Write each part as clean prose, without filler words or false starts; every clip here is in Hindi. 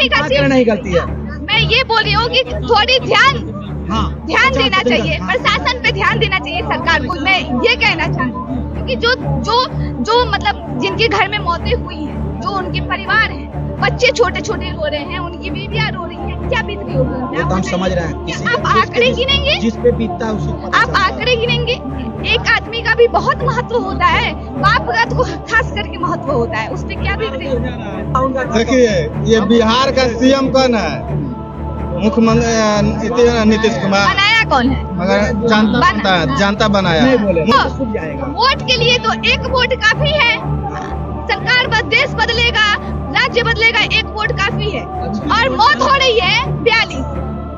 एक आध चीज नहीं गलती है। मैं ये बोल रही हूँ कि थोड़ी ध्यान देना चाहिए, प्रशासन पे ध्यान देना चाहिए सरकार को। मैं ये कहना चाहती हूँ क्योंकि जो मतलब जिनके घर में मौतें हुई हैं, जो उनके परिवार हैं, बच्चे छोटे छोटे रो रहे हैं, उनकी बीवियां रो रही हैं, क्या बीत रही होगी? हम समझ रहे हैं। आप आंकड़े गिनेंगे, जिस पे बीतता है उसको आप आंकड़े गिनेंगे। एक आदमी का भी बहुत महत्व होता है, बाप का तो खास करके महत्व होता है, उस पे क्या बीत रही है? देखिए, ये बिहार का सीएम कौन है? मुख्यमंत्री नीतीश कुमार। बनाया कौन है? मगर जनता बनाया है। वोट के लिए तो एक वोट काफी है। सरकार देश बदलेगा, राज्य बदलेगा, एक वोट काफी है। और मौत हो रही है 42,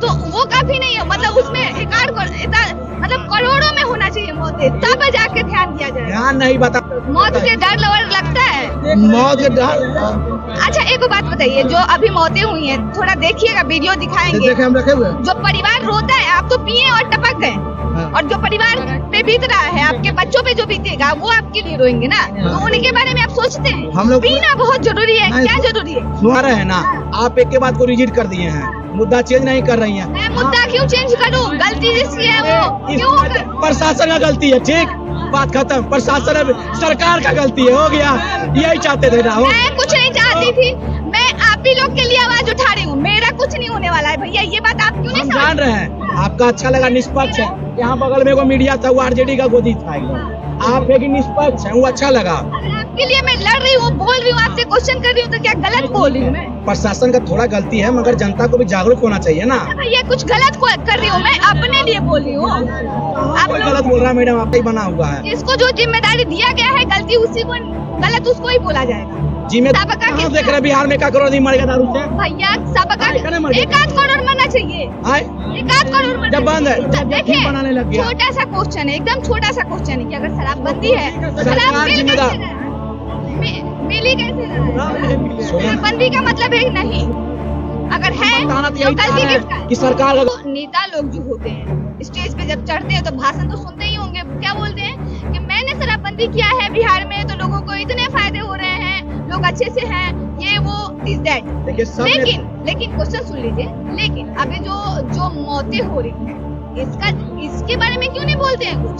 तो वो काफी नहीं है। मतलब उसमें मतलब करोड़ों में होना चाहिए मौतें, तब जाके ध्यान दिया जाए। ध्यान नहीं बता, मौत से डर लगता है। मौत के डर। अच्छा एक बात बताइए, जो अभी मौतें हुई हैं, थोड़ा देखिएगा, वीडियो दिखाएंगे। हम रखे हुए जो परिवार रोता है, आप तो पिए और टपक गए, और जो परिवार पे बीत रहा है, आपके बच्चों पे जो बीतेगा, वो आपके लिए रोएंगे ना। तो उनके बारे में आप सोचते हैं? हम लोग पीना बहुत जरूरी है। क्या जरूरी है? सुना रहे हैं ना, आप एक के बाद को रिजेक्ट कर दिए हैं, मुद्दा चेंज नहीं कर रही हैं। मैं मुद्दा क्यों चेंज करूं? गलती जिसकी है वो क्यों? प्रशासन का गलती है, ठीक, बात खत्म। प्रशासन सरकार का गलती है, हो गया। यही चाहते थे ना हो। मैं कुछ नहीं चाहती थी, मैं आप ही लोग के लिए आवाज उठा रही हूँ। मेरा कुछ नहीं होने वाला है भैया, ये बात आप क्यों नहीं समझ? जान रहे हैं, आपका अच्छा लगा, निष्पक्ष है। यहाँ बगल में वो मीडिया था, वो आरजेडी का गोदी था एकदम। आप एक निष्पक्ष है, वो अच्छा लगा। आपके लिए मैं लड़ रही हूँ, बोल रही हूँ, आपसे क्वेश्चन कर रही हूँ, तो क्या गलत बोल रही हूँ मैं? प्रशासन का थोड़ा गलती है, मगर जनता को भी जागरूक होना चाहिए ना। भैया कुछ गलत कर रही हूँ, मैं अपने लिए बोल रही हूँ। आप कोई गलत बोल रहा है मैडम, आप ही बना हुआ है। इसको जो जिम्मेदारी दिया गया है, गलती उसी को, गलत उसको ही बोला जाएगा। जिम्मेदारी देख रहे बिहार में क्या करोड़ आदमी मर गया दारू से। भैया सबका 1 करोड़ मरना चाहिए, 1 करोड़ जब बंद है, देखिए बनाने लग गया। छोटा सा क्वेश्चन है, एकदम छोटा सा क्वेश्चन है कि अगर शराबबंदी है, शराब मिली कैसे? शराबबंदी का मतलब है नहीं, अगर है तो गलती किसका है? कि सरकार तो नेता लोग जो होते हैं स्टेज पे जब चढ़ते हैं तो भाषण तो सुनते ही होंगे। क्या बोलते हैं कि मैंने शराबबंदी किया है बिहार में, तो लोगों को इतने फायदे हो रहे हैं, लोग अच्छे से हैं, ये वो दिस दैट। लेकिन क्वेश्चन सुन लीजिए, लेकिन अभी जो मौतें हो रही हैं, इसके बारे में क्यों नहीं बोलते हैं कुछ?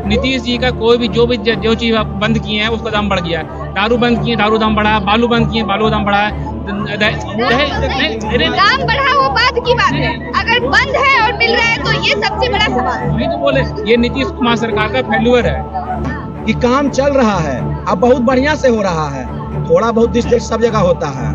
नीतीश जी का कोई भी जो चीज बंद किए हैं उसका दाम बढ़ गया है। दारू बंद किए, दारू दाम बढ़ा, बालू बंद किए, बालू दाम बढ़ा है। दाम बढ़ा वो बात की बात है, अगर बंद है और मिल रहा है तो ये सबसे बड़ा सवाल है। वही तो बोले, ये नीतीश कुमार सरकार का फेल्यूर है कि काम चल रहा है, अब बहुत बढ़िया से हो रहा है। थोड़ा बहुत डिस्ट्रिक्ट सब जगह होता है,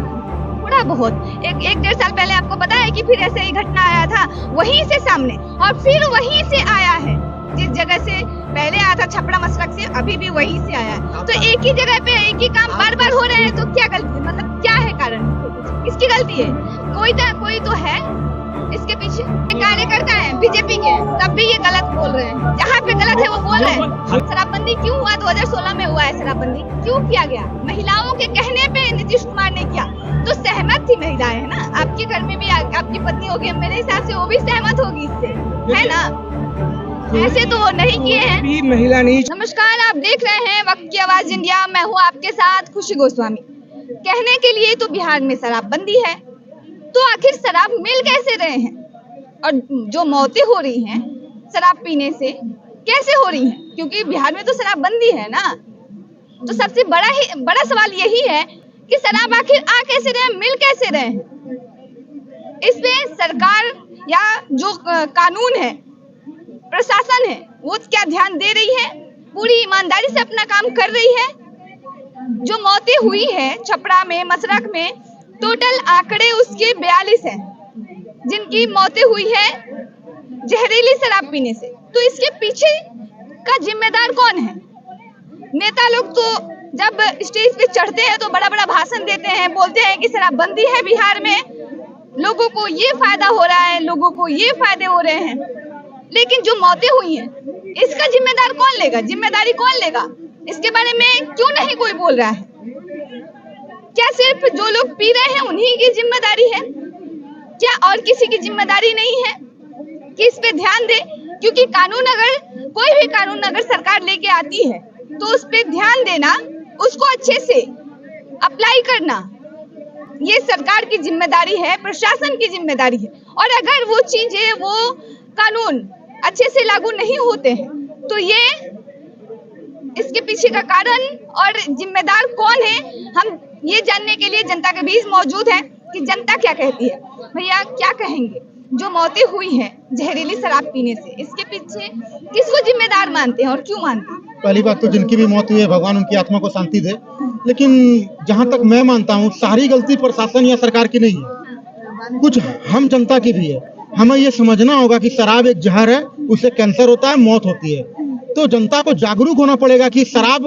थोड़ा बहुत। एक 1.5 साल पहले आपको पता है कि फिर ऐसे ही घटना आया था वहीं से सामने, और फिर वहीं से आया है, जिस जगह से पहले आया था छपरा मसरक से, अभी भी वहीं से आया है। तो एक ही जगह पे एक ही काम बार बार हो रहे हैं, तो क्या गलती, मतलब क्या है कारण? किसकी गलती है? कोई तो है इसके पीछे। कार्यकर्ता है बीजेपी के, तब भी ये गलत बोल रहे हैं। जहाँ पे गलत है वो बोल रहे हैं। शराबबंदी क्यों हुआ? 2016 में हुआ है शराबबंदी, क्यों किया गया? महिलाओं के कहने पे नीतीश कुमार ने किया, तो सहमत थी महिलाएं, है ना? आपके घर में भी आपकी पत्नी होगी, मेरे हिसाब से वो भी सहमत होगी इससे, है ना? ऐसे तो वो नहीं किए हैं। महिला नहीं। नमस्कार, आप देख रहे हैं वक्त की आवाज इंडिया, मैं हूँ आपके साथ खुशी गोस्वामी। कहने के लिए तो बिहार में शराबबंदी है, तो आखिर शराब मिल कैसे रहे हैं? और जो मौतें हो रही हैं शराब पीने से, कैसे हो रही हैं? क्योंकि बिहार में तो शराबबंदी है ना। तो सबसे बड़ा सवाल यही है कि शराब आखिर आ कैसे रहे, मिल कैसे रहे हैं? इसमें सरकार या जो कानून है, प्रशासन है, वो क्या ध्यान दे रही है? पूरी ईमानदारी से अपना काम कर रही है? जो मौतें हुई है छपरा में, मसरक में, टोटल आंकड़े उसके 42 हैं, जिनकी मौतें हुई है जहरीली शराब पीने से। तो इसके पीछे का जिम्मेदार कौन है? नेता लोग तो जब स्टेज पे चढ़ते हैं तो बड़ा बड़ा भाषण देते हैं, बोलते हैं कि शराबबंदी है बिहार में, लोगों को ये फायदा हो रहा है, लोगों को ये फायदे हो रहे हैं। लेकिन जो मौतें हुई हैं, इसका जिम्मेदार कौन लेगा? जिम्मेदारी कौन लेगा? इसके बारे में क्यों नहीं कोई बोल रहा है? क्या सिर्फ जो लोग पी रहे हैं उन्हीं की जिम्मेदारी है? क्या और किसी की जिम्मेदारी नहीं है कि इस पे ध्यान दे? क्योंकि कोई भी कानून अगर सरकार लेके आती है तो उस पे ध्यान देना, उसको अच्छे से अप्लाई करना, ये सरकार की जिम्मेदारी है, प्रशासन की जिम्मेदारी है। और अगर वो चीजें, वो कानून अच्छे से लागू नहीं होते हैं तो ये इसके पीछे का कारण और जिम्मेदार कौन है, हम ये जानने के लिए जनता के बीच मौजूद है कि जनता क्या कहती है। भैया क्या कहेंगे, जो मौतें हुई हैं जहरीली शराब पीने से, इसके पीछे किसको जिम्मेदार मानते हैं और क्यों मानते हैं? पहली बात तो जिनकी भी मौत हुई है भगवान उनकी आत्मा को शांति दे, लेकिन जहां तक मैं मानता हूं सारी गलती प्रशासन या सरकार की नहीं है, कुछ हम जनता की भी है। हमें ये समझना होगा कि शराब एक जहर है, उससे कैंसर होता है, मौत होती है। तो जनता को जागरूक होना पड़ेगा कि शराब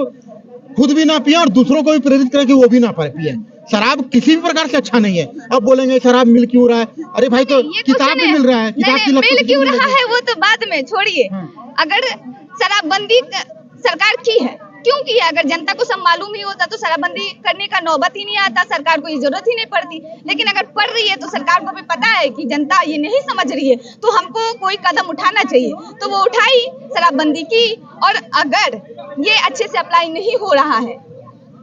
खुद भी ना पिए और दूसरों को भी प्रेरित करें कि वो भी ना पिए। शराब किसी भी प्रकार से अच्छा नहीं है। अब बोलेंगे शराब मिल क्यों रहा है, अरे भाई तो किताब भी मिल रहा है, किताब की लत मिल क्यों रहा है वो तो बाद में छोड़िए। अगर शराबबंदी सरकार की है, क्यों की है? अगर जनता को सब मालूम ही होता तो शराबबंदी करने का नौबत ही नहीं आता, सरकार को ये जरूरत ही नहीं पड़ती। लेकिन अगर पड़ रही है तो सरकार को भी पता है कि जनता ये नहीं समझ रही है, तो हमको कोई कदम उठाना चाहिए, तो वो उठाई, शराबबंदी की। और अगर ये अच्छे से अप्लाई नहीं हो रहा है,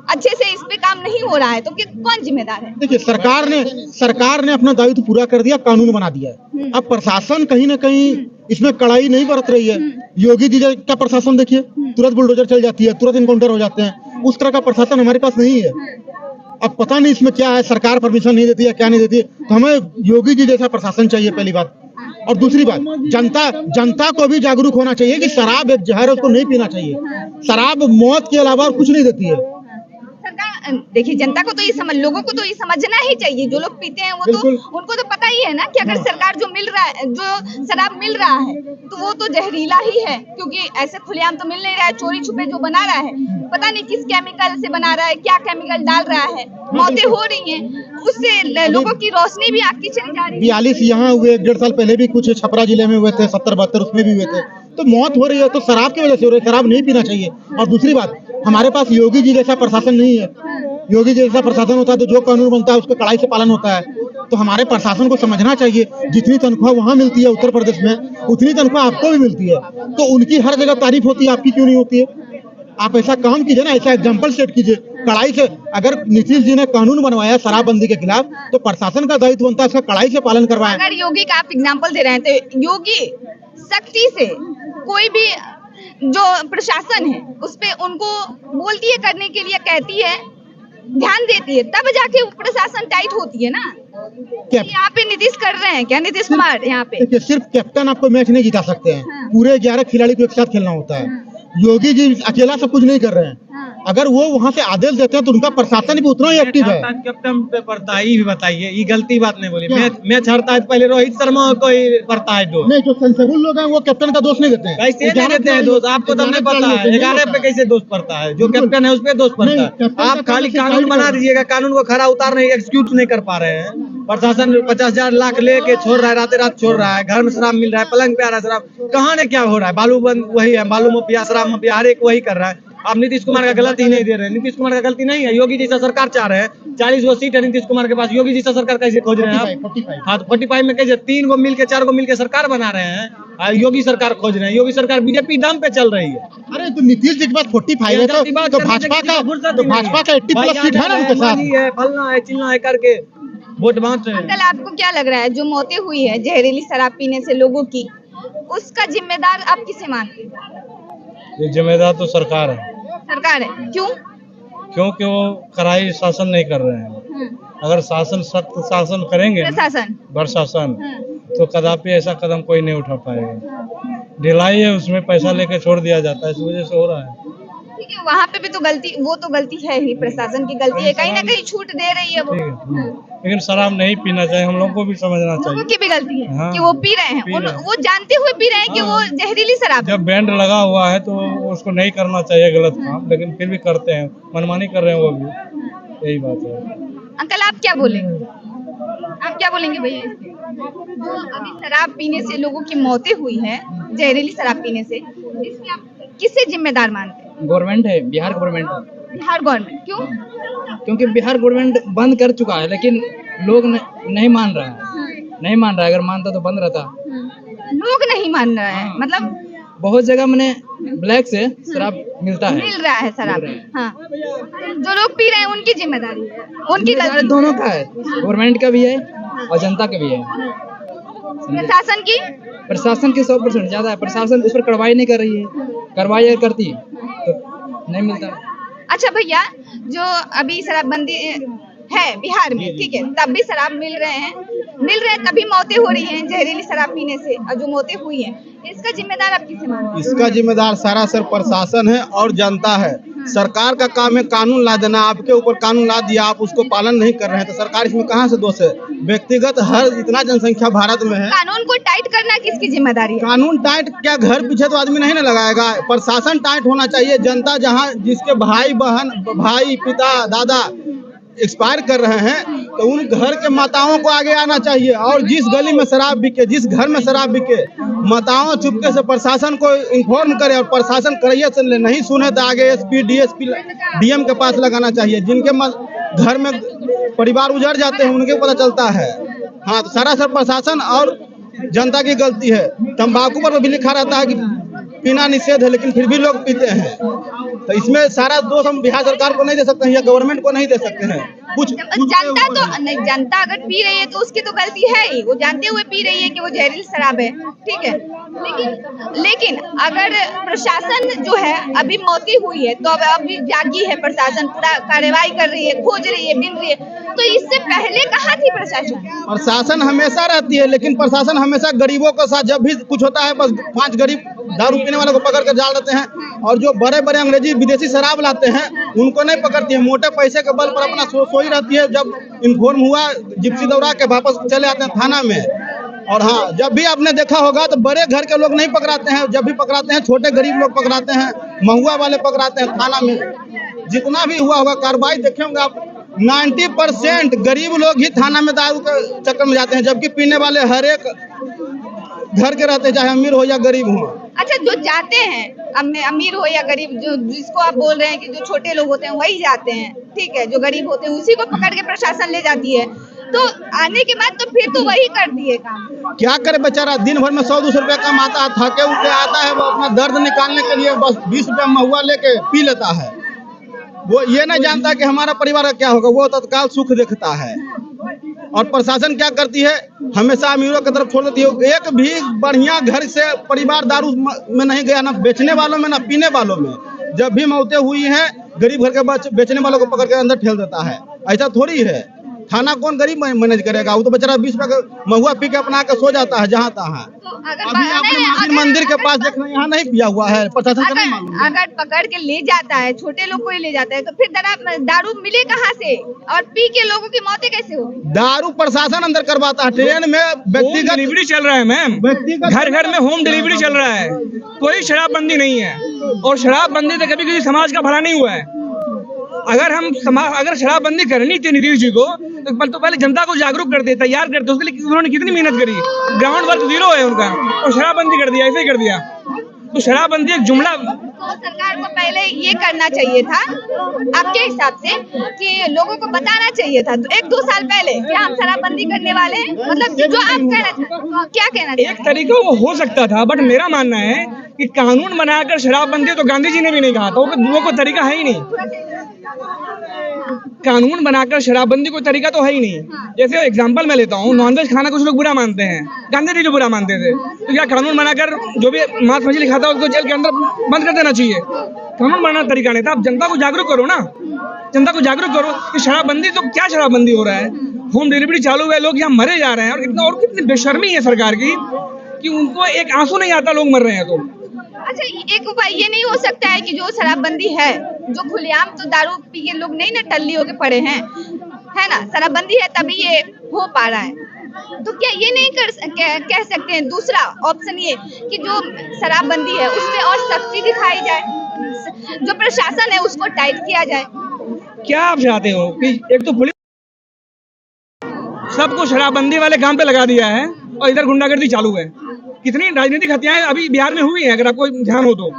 अच्छे से इस पे काम नहीं हो रहा है, तो कौन जिम्मेदार है? देखिए सरकार ने अपना दायित्व पूरा कर दिया, कानून बना दिया है। अब प्रशासन कहीं ना कहीं इसमें कड़ाई नहीं बरत रही है। योगी जी का प्रशासन देखिए, तुरंत बुलडोजर चल जाती है, तुरंत इनकाउंटर हो जाते हैं। उस तरह का प्रशासन हमारे पास नहीं है। अब पता नहीं इसमें क्या है, सरकार परमिशन नहीं देती है, क्या नहीं देती है। तो हमें योगी जी जैसा प्रशासन चाहिए, पहली बात। और दूसरी बात, जनता को भी जागरूक होना चाहिए कि शराब एक जहर है, उसको नहीं पीना चाहिए। शराब मौत के अलावा और कुछ नहीं देती है। देखिए जनता को तो ये लोगों को तो ये समझना ही चाहिए, जो लोग पीते हैं वो तो उनको तो पता ही है ना कि अगर सरकार जो मिल रहा है, जो शराब मिल रहा है तो वो तो जहरीला ही है, क्योंकि ऐसे खुलेआम तो मिल नहीं रहा है। चोरी छुपे जो बना रहा है, पता नहीं किस केमिकल से बना रहा है, क्या केमिकल डाल रहा है, मौतें हो रही हैं, उससे लोगों की रोशनी भी आपकी चली जा रही है। 42 यहाँ हुए, 1.5 साल पहले भी कुछ छपरा जिले में हुए थे, 70-72 उसमें भी हुए थे। तो मौत हो रही है तो शराब की वजह से हो रही है, शराब नहीं पीना चाहिए। और दूसरी बात, हमारे पास योगी जी जैसा प्रशासन नहीं है। योगी जी जैसा प्रशासन होता है तो जो कानून बनता है उसका कड़ाई से पालन होता है। तो हमारे प्रशासन को समझना चाहिए, जितनी तनख्वाह वहाँ मिलती है उत्तर प्रदेश में, उतनी तनख्वाह आपको भी मिलती है। तो उनकी हर जगह तारीफ होती है, आपकी क्यों नहीं होती है? आप ऐसा काम कीजिए ना, ऐसा एग्जाम्पल सेट कीजिए कड़ाई से। अगर नीतीश जी ने कानून बनवाया शराबबंदी के खिलाफ, तो प्रशासन का दायित्व बनता है उसका कड़ाई से पालन करवाएं। अगर योगी का आप एग्जाम्पल दे रहे हैं तो योगी सख्ती से कोई भी जो प्रशासन है उस पे उनको बोलती है करने के लिए, कहती है, ध्यान देती है, तब जाके प्रशासन टाइट होती है ना। यहाँ पे नीतीश कर रहे हैं क्या, नीतीश कुमार यहाँ पे? देखिए सिर्फ कैप्टन आपको मैच नहीं जिता सकते हैं। हाँ। पूरे 11 खिलाड़ी को एक साथ खेलना होता है। हाँ। योगी जी अकेला सब कुछ नहीं कर रहे हैं। अगर वो वहाँ से आदेश देते हैं तो उनका प्रशासन भी उतना ही एक्टिव है। कैप्टन पे पड़ता है, ये भी बताइए, ये गलती बात नहीं बोली। मैच हारता है तो पहले रोहित शर्मा को ही पड़ता है दोष। नहीं, जो सेंसेबल लोग हैं वो कैप्टन का दोष नहीं देते हैं। कैसे नहीं देते हैं दोष? आपको तो नहीं पता है 11 पे कैसे दोष पड़ता है? जो कैप्टन है उस पे दोष पड़ता है। आप खाली कानून बना दीजिएगा, कानून को खरा उतार नहीं, एग्जीक्यूट नहीं कर पा रहे हैं। प्रशासन 50,000 लाख लेके छोड़ रहा है, रात छोड़ रहा है, घर में शराब मिल रहा है, पलंग पे आ रहा है शराब। कहाँ ने क्या हो रहा है? बालू बंद वही है, बालू माफिया, शराब माफिया, हर एक वही कर रहा है। आप नीतीश कुमार का गलती नहीं दे रहे हैं, नीतीश कुमार का गलती नहीं है। योगी जैसा सरकार चाह रहे हैं, 40 गो सीट है नीतीश कुमार के पास, योगी जैसा सरकार कैसे खोज रहे हैं आप? 45। हाँ तो 45 में कैसे 3 गो मिलके 4 गो मिलके सरकार बना रहे हैं। योगी सरकार खोज रहे हैं, योगी सरकार बीजेपी दम पे चल रही है। अरे तो नीतीश जी के पास 45 है तो भाजपा का 80+ सीट है ना उनके साथ। फलना है चिलना है करके वोट बांट रहे हैं। अंकल आपको क्या लग रहा है, जो मौतें हुई है जहरीली शराब पीने से लोगों की, उसका जिम्मेदार आप किसे मानते हैं? ये जिम्मेदार तो सरकार है। सरकार है, क्यों? क्योंकि वो कड़ाई शासन नहीं कर रहे हैं। अगर शासन सख्त शासन करेंगे, प्रशासन, तो कदापि ऐसा कदम कोई नहीं उठा पाएगा। ढिलाई है, उसमें पैसा लेके छोड़ दिया जाता है, इस वजह से हो रहा है। ठीक है, वहाँ पे भी तो गलती, वो तो गलती है ही, प्रशासन की गलती है, कहीं ना कहीं छूट दे रही है वो। लेकिन शराब नहीं पीना चाहिए, हम लोग को भी समझना चाहिए। उनकी भी गलती है हाँ, कि वो पी रहे हैं, वो जानते हुए पी रहे हैं कि वो जहरीली शराब है। जब बैंड लगा हुआ है तो उसको नहीं करना चाहिए गलत काम, लेकिन फिर भी करते हैं, मनमानी कर रहे हैं वो भी, यही बात है। अंकल आप क्या बोलेंगे, आप क्या बोलेंगे भैया इससे? जो अभी शराब पीने से लोगों की मौतें हुई है, जहरीली शराब पीने से, इसके आप किससे जिम्मेदार मानते हैं? गवर्नमेंट है, बिहार गवर्नमेंट। बिहार गवर्नमेंट क्यों? क्योंकि बिहार गवर्नमेंट बंद कर चुका है, लेकिन लोग नहीं मान रहा है, नहीं मान रहा है। अगर मानता तो बंद रहता। लोग नहीं मान रहा है, मतलब बहुत जगह मैंने ब्लैक से शराब मिलता है, मिल रहा है शराब। मिल हाँ, जो लोग पी रहे हैं उनकी जिम्मेदारी है, उनकी गलती दोनों का है, गवर्नमेंट का भी है और जनता का भी है। प्रशासन की प्रशासन की 100% ज्यादा है, प्रशासन उस पर कार्रवाई नहीं कर रही है, कार्रवाई अगर करती तो नहीं मिलता। अच्छा भैया, जो अभी शराबबंदी है बिहार में, ठीक है, तब भी शराब मिल रहे हैं तभी मौतें हो रही हैं जहरीली शराब पीने से, और जो मौतें हुई हैं इसका जिम्मेदार आप किसे मानते हैं? इसका जिम्मेदार सरासर प्रशासन है और जनता है। सरकार का काम है कानून ला देना, आपके ऊपर कानून ला दिया, आप उसको पालन नहीं कर रहे हैं तो सरकार इसमें कहाँ से दोष है? व्यक्तिगत हर इतना जनसंख्या भारत में है, कानून को टाइट करना किसकी जिम्मेदारी है? कानून टाइट क्या घर पीछे तो आदमी नहीं ना लगाएगा, प्रशासन टाइट होना चाहिए। जनता जहाँ जिसके भाई बहन भाई पिता दादा एक्सपायर कर रहे हैं तो उन घर के माताओं को आगे आना चाहिए, और जिस गली में शराब बिके, जिस घर में शराब बिके, माताओं चुपके से प्रशासन को इन्फॉर्म करे, और प्रशासन करैया से नहीं सुने तो आगे एसपी डीएसपी डीएम के पास लगाना चाहिए। जिनके घर में परिवार उजड़ जाते हैं उनके पता चलता है। हाँ, तो सरासर प्रशासन और जनता की गलती है। तंबाकू पर भी लिखा रहता है कि पीना निषेध है, लेकिन फिर भी लोग पीते हैं, तो इसमें सारा दोष हम बिहार सरकार को नहीं दे सकते हैं या गवर्नमेंट को नहीं दे सकते हैं। कुछ जनता तो नहीं, जनता अगर पी रही है तो उसकी तो गलती है ही, वो जानते हुए पी रही है कि वो जहरीली शराब है, ठीक है, लेकिन अगर प्रशासन जो है अभी मौतें हुई है तो अब अभी जागी है, प्रशासन पूरा कार्रवाई कर रही है, खोज रही है, बिन रही है, तो इससे पहले कहाँ थी प्रशासन? प्रशासन हमेशा रहती है, लेकिन प्रशासन हमेशा गरीबों के साथ, जब भी कुछ होता है बस 5 गरीब दारू पीने वालों को पकड़ कर डाल देते हैं, और जो बड़े बड़े अंग्रेजी विदेशी शराब लाते हैं उनको नहीं पकड़ती है। मोटे पैसे के बल पर अपना सोई रहती है। जब इन्फॉर्म हुआ जिप्सी दौड़ा के वापस चले आते हैं थाना में। और हाँ, जब भी आपने देखा होगा तो बड़े घर के लोग नहीं पकड़ाते हैं, जब भी पकड़ाते हैं छोटे गरीब लोग पकड़ाते हैं, महुआ वाले पकड़ाते हैं थाना में। जितना भी हुआ होगा कार्रवाई देखे होंगे आप, 90% गरीब लोग ही थाना में दारू के चक्कर में जाते हैं, जबकि पीने वाले हर एक घर के रहते हैं, चाहे अमीर हो या गरीब हो। अच्छा, जो जाते हैं अमीर हो या गरीब, जो जिसको आप बोल रहे हैं कि जो छोटे लोग होते हैं वही जाते हैं, ठीक है, जो गरीब होते हैं उसी को पकड़ के प्रशासन ले जाती है, तो आने के बाद तो फिर तो वही करती है काम। क्या करे बेचारा, दिन भर में 100-200 रुपया कमाता है, थके उठे आता है, वो अपना दर्द निकालने के लिए बस 20 रुपया महुआ लेके पी लेता है। वो ये नहीं जानता कि हमारा परिवार का क्या होगा, वो तत्काल सुख देखता है। और प्रशासन क्या करती है, हमेशा अमीरों की तरफ छोड़ देती है। एक भी बढ़िया घर से परिवार दारू में नहीं गया, ना बेचने वालों में ना पीने वालों में। जब भी मौतें हुई हैं गरीब घर के बेचने वालों को पकड़ के अंदर ठेल देता है। ऐसा थोड़ी है, थाना कौन गरीब मैनेज करेगा? वो तो बेचारा 20 रुपया का महुआ पी के अपना के सो जाता है जहाँ तहाँ। अभी आपने महावीर मंदिर के पास देखना, यहाँ नहीं पिया हुआ है, प्रशासन को नहीं मालूम। अगर पकड़ के ले जाता है, छोटे लोग को ही ले जाता है, तो फिर दारू मिले कहाँ से, और पी के लोगों की मौतें कैसे हो? दारू प्रशासन अंदर करवाता है। ट्रेन में व्यक्तिगत डिलीवरी चल रहा है मैम, घर घर में होम डिलीवरी चल रहा है, कोई शराबबंदी नहीं है, और शराबबंदी से कभी किसी समाज का भला नहीं हुआ है। अगर शराबबंदी करनी थी नीतीश जी को तो पहले जनता को जागरूक करते, तैयार करते, उसके लिए उन्होंने कितनी मेहनत करी, ग्राउंड वर्क 0 है उनका, और शराबबंदी कर दिया, ऐसे ही कर दिया। तो शराबबंदी एक जुमला, तो सरकार को पहले ये करना चाहिए था आपके हिसाब से कि लोगों को बताना चाहिए था, तो 1-2 साल पहले कि हम शराबबंदी करने वाले हैं, मतलब जो आप क्या कहना चाहिए? एक तरीका वो हो सकता था, बट मेरा मानना है कि कानून बनाकर शराबबंदी तो गांधी जी ने भी नहीं कहा था, वो कोई तरीका है ही नहीं। कानून बनाकर शराबबंदी कोई तरीका तो है ही नहीं। जैसे एग्जांपल मैं लेता हूँ, नॉनवेज खाना कुछ लोग बुरा मानते हैं, गांधी जी जो बुरा मानते थे, तो क्या कानून बनाकर जो भी मांस मछली खाता है उसको जेल के अंदर बंद कर देना चाहिए? कानून बनाना तरीका नहीं था। आप जनता को जागरूक करो ना, जनता को जागरूक करो कि शराबबंदी तो क्या शराबबंदी हो रहा है, होम डिलीवरी चालू है, लोग यहाँ मरे जा रहे हैं, और कितनी बेशर्मी है सरकार की कि उनको एक आंसू नहीं आता, लोग मर रहे हैं। तो अच्छा, एक उपाय ये नहीं हो सकता है कि जो शराबबंदी है, जो खुलेआम तो दारू पी के लोग नहीं ना टल्ली होके पड़े हैं, है ना, शराबबंदी है तभी ये हो पा रहा है, तो क्या ये नहीं कह सकते हैं दूसरा ऑप्शन ये कि जो शराबबंदी है उसमें और सख्ती दिखाई जाए, जो प्रशासन है उसको टाइट किया जाए? क्या आप चाहते हो कि एक तो पुलिस सबको शराबबंदी वाले काम पे लगा दिया है और इधर गुंडागर्दी चालू है। कितनी राजनीतिक हत्याएं अभी बिहार में हुई हैं, अगर आपको ध्यान हो तो।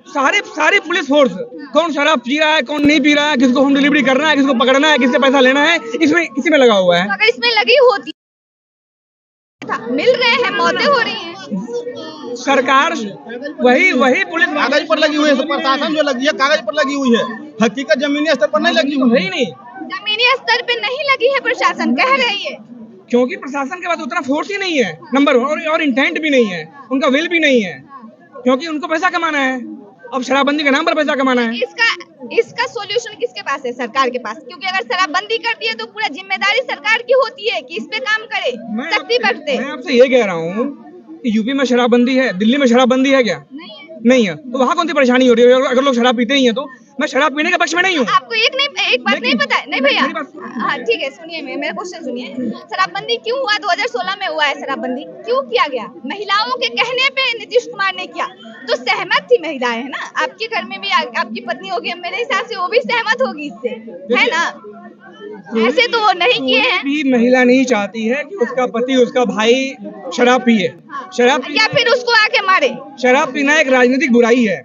सारी पुलिस फोर्स, कौन शराब पी रहा है, कौन नहीं पी रहा है, किसको होम डिलीवरी करना है, किसको पकड़ना है, किससे पैसा लेना है, इसी में लगा हुआ है। अगर इसमें लगी होती मिल रहे हैं, मौतें हो रही हैं। सरकार वही पुलिस कागज पर लगी हुई है, प्रशासन जो लगी है कागज पर लगी हुई है, हकीकत जमीनी स्तर पर नहीं लगी हुई है ही नहीं, जमीनी स्तर पे नहीं लगी है, प्रशासन कह रही है। क्योंकि प्रशासन के पास उतना फोर्स ही नहीं है, नंबर 1, और इंटेंट भी नहीं है, उनका विल भी नहीं है, क्योंकि उनको पैसा कमाना है। अब शराबबंदी के नाम पर पैसा कमाना है। इसका सॉल्यूशन किसके पास है? सरकार के पास। क्योंकि अगर शराबबंदी करती है तो पूरा जिम्मेदारी सरकार की होती है कि इस पे काम करे, सख्ती बरते। मैं आपसे ये कह रहा हूँ कि यूपी में शराबबंदी है, दिल्ली में शराबबंदी है क्या? नहीं है। तो वहाँ कौन सी परेशानी हो रही है? अगर लोग शराब पीते ही हैं तो मैं शराब पीने के पक्ष में नहीं हूँ। आपको एक बात नहीं पता है? नहीं भैया, हाँ ठीक है, सुनिए, मेरा क्वेश्चन सुनिए। शराबबंदी क्यों हुआ? 2016 में हुआ है शराबबंदी, क्यों किया गया? महिलाओं के कहने पे नीतीश कुमार ने किया, तो सहमत थी महिलाएं, है ना? आपके घर में भी आपकी पत्नी होगी, मेरे हिसाब से वो भी सहमत होगी इससे, है ना? ऐसे तो वो नहीं किए हैं। भी महिला नहीं चाहती है कि उसका पति, उसका भाई शराब पिए, या फिर उसको आके मारे। शराब पीना एक राजनीतिक बुराई है,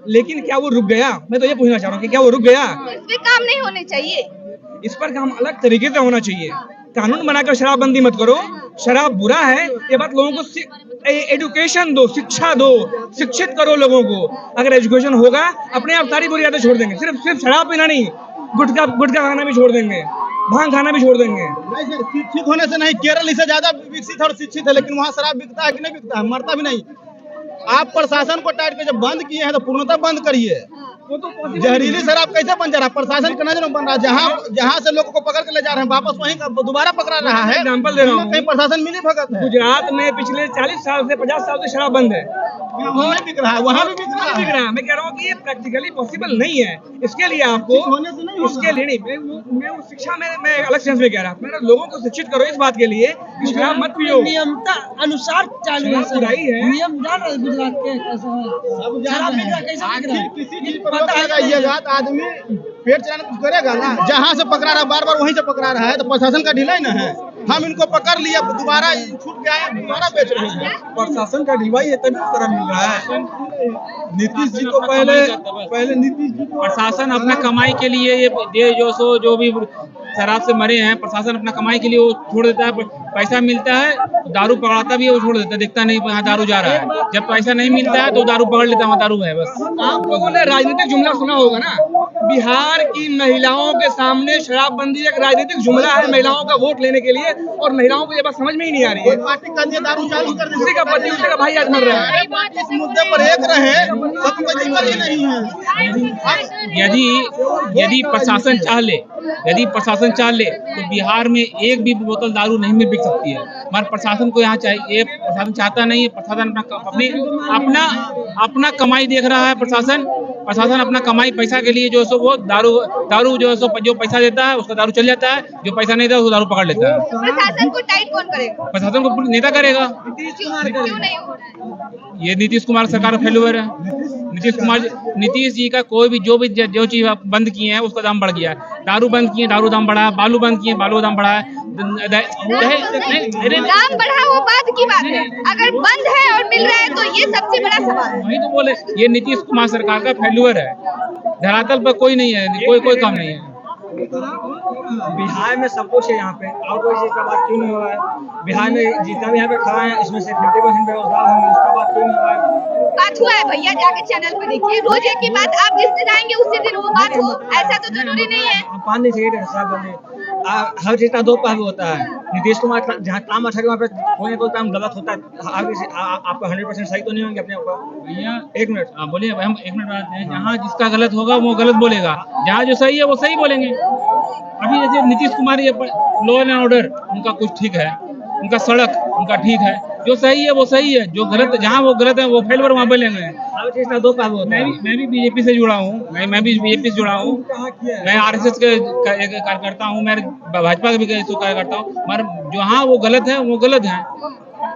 लेकिन क्या वो रुक गया? मैं तो ये पूछना चाह रहा हूँ कि क्या वो रुक गया? इस पे काम नहीं होने चाहिए, इस पर काम अलग तरीके से होना चाहिए। कानून बनाकर शराबबंदी मत करो। शराब बुरा है, ये बात लोगों को एजुकेशन दो, शिक्षा दो, शिक्षित करो लोगों को। अगर एजुकेशन होगा, अपने आप सारी बुरी आदतें छोड़ देंगे। सिर्फ शराब पीना नहीं, गुटखा खाना भी छोड़ देंगे, भांग खाना भी छोड़ देंगे। नहीं सर, शिक्षित होने से नहीं, केरल इससे ज्यादा विकसित और शिक्षित है, लेकिन वहाँ शराब बिकता है कि नहीं बिकता है? मरता भी नहीं। आप प्रशासन को टाइट के जब बंद किए हैं तो पूर्णतः बंद करिए। जहरीली शराब कैसे बन जा रहा है? प्रशासन के नजर में बन रहा है। जहाँ से लोगों को पकड़ के ले जा रहे हैं, वापस वहीं दोबारा पकड़ा रहा है। एग्जाम्पल दे रहा हूँ, कहीं प्रशासन मिली भगत है। गुजरात में पिछले 40 साल से 50 साल से शराब बंद है, वहाँ भी बिक रहा है, वहाँ भी बिक रहा है। बिक रहा है। मैं कह रहा हूँ कि ये प्रैक्टिकली पॉसिबल नहीं है। इसके लिए आपको, इसके लिए नहीं, मैं वो शिक्षा में मैं अलग सेंस में कह रहा हूँ। मेरा लोगों को शिक्षित करो इस बात के लिए कि शराब मत पियो। नियमता अनुसार चालू है सर, बुराई है। नियम जान रहे गुजरात के कैसा है, शराब बिक रहा है, कैसे बिक रहा है? किसी चीज पर रोक लगाइएगा तो आदमी पेट चलाने कुछ करेगा ना। जहाँ से पकड़ा रहा, बार बार वहीं से पकड़ा रहा है, तो प्रशासन का ढीला ही ना है। हम इनको पकड़ लिया, दोबारा छूट के आए, दोबारा बेच रहे हैं। प्रशासन का ढिलाई है तभी तरह मिल रहा है। नीतीश जी को पहले नीतीश जी को प्रशासन अपना कमाई के लिए ये जो भी शराब से मरे हैं, प्रशासन अपना कमाई के लिए वो छोड़ देता है। पैसा मिलता है, दारू पकड़ाता भी है, वो छोड़ देता है, दिखता नहीं यहाँ दारू जा रहा है। जब पैसा नहीं मिलता है तो दारू पकड़ लेता है, वहाँ दारू है बस। आप लोगों ने राजनीतिक जुमला सुना होगा ना, बिहार की महिलाओं के सामने शराबबंदी एक राजनीतिक जुमला है, महिलाओं का वोट लेने के लिए, और महिलाओं को ये बात समझ में ही नहीं आ रही है। पार्टी का दिया दारू चालू कर दी, उसी का पति, उसी का भाई आज मर रहा है। इस मुद्दे पर एक रहे तो कोई दिक्कत ही नहीं है। यदि प्रशासन चाह ले तो बिहार में एक भी बोतल दारू नहीं मिल बिक सकती है। मगर प्रशासन को यहाँ चाहिए, प्रशासन चाहता नहीं है। प्रशासन अपना कमाई देख रहा है। प्रशासन अपना कमाई पैसा के लिए जो है सो वो दारू जो है सो जो पैसा देता है उसका दारू चल जाता है, जो पैसा नहीं देता वो दारू पकड़ लेता है। प्रशासन को टाइट कौन करेगा? प्रशासन को नेता करेगा। क्यों नहीं हो रहा है? ये नीतीश कुमार सरकार का फेल्यूर है। नीतीश जी का कोई भी जो चीज बंद किए हैं उसका दाम बढ़ गया है। दारू बंद किए, दारू दाम बढ़ा है। बालू बंद किए, बालू दाम बढ़ा है। दाम बढ़ा वो बात की बात है, अगर बंद है और मिल रहा है तो ये सबसे बड़ा सवाल है। वही तो बोले, ये नीतीश कुमार सरकार का फेल्यूर है। धरातल पर कोई नहीं है, कोई काम नहीं है। बिहार में सब कुछ है, यहाँ पे और कोई चीज का बात क्यों नहीं हो रहा है? बिहार में जितना भी यहाँ पे खड़ा है, इसमें से 50% बेरोजगार होंगे, उसका बात क्यों नहीं हो रहा है? बात हुआ है भैया, जाके चैनल पे देखिए, रोज एक की बात, आप जिस दिन आएंगे उसी दिन वो बात हो, ऐसा तो जरूरी नहीं है। हम पान नहीं चाहिए हिसाब बने, हर चीज का दो पहलू होता है। नीतीश कुमार जहाँ काम अच्छा वहाँ पे होने तो काम गलत होता है। आपका 100% सही तो नहीं होंगे अपने ऊपर। भैया एक मिनट, बोलिए, हम एक मिनट बात है। जहाँ जिसका गलत होगा वो गलत बोलेगा, जहाँ जो सही है वो सही बोलेंगे। अभी जैसे नीतीश कुमार ये लॉ एंड ऑर्डर उनका कुछ ठीक है, उनका सड़क उनका ठीक है, जो सही है वो सही है, जो गलत जहाँ वो गलत है वो फेल्यूर वहाँ बोलेंगे। हर चीज का दो पहलू होता है। मैं भी बीजेपी से जुड़ा हूँ, मैं भी बीजेपी से जुड़ा हूँ। मैं RSS के कार्यकर्ता हूँ, मैं भाजपा का भी कार्यकर्ता हूँ। मगर जहाँ वो गलत है वो गलत है।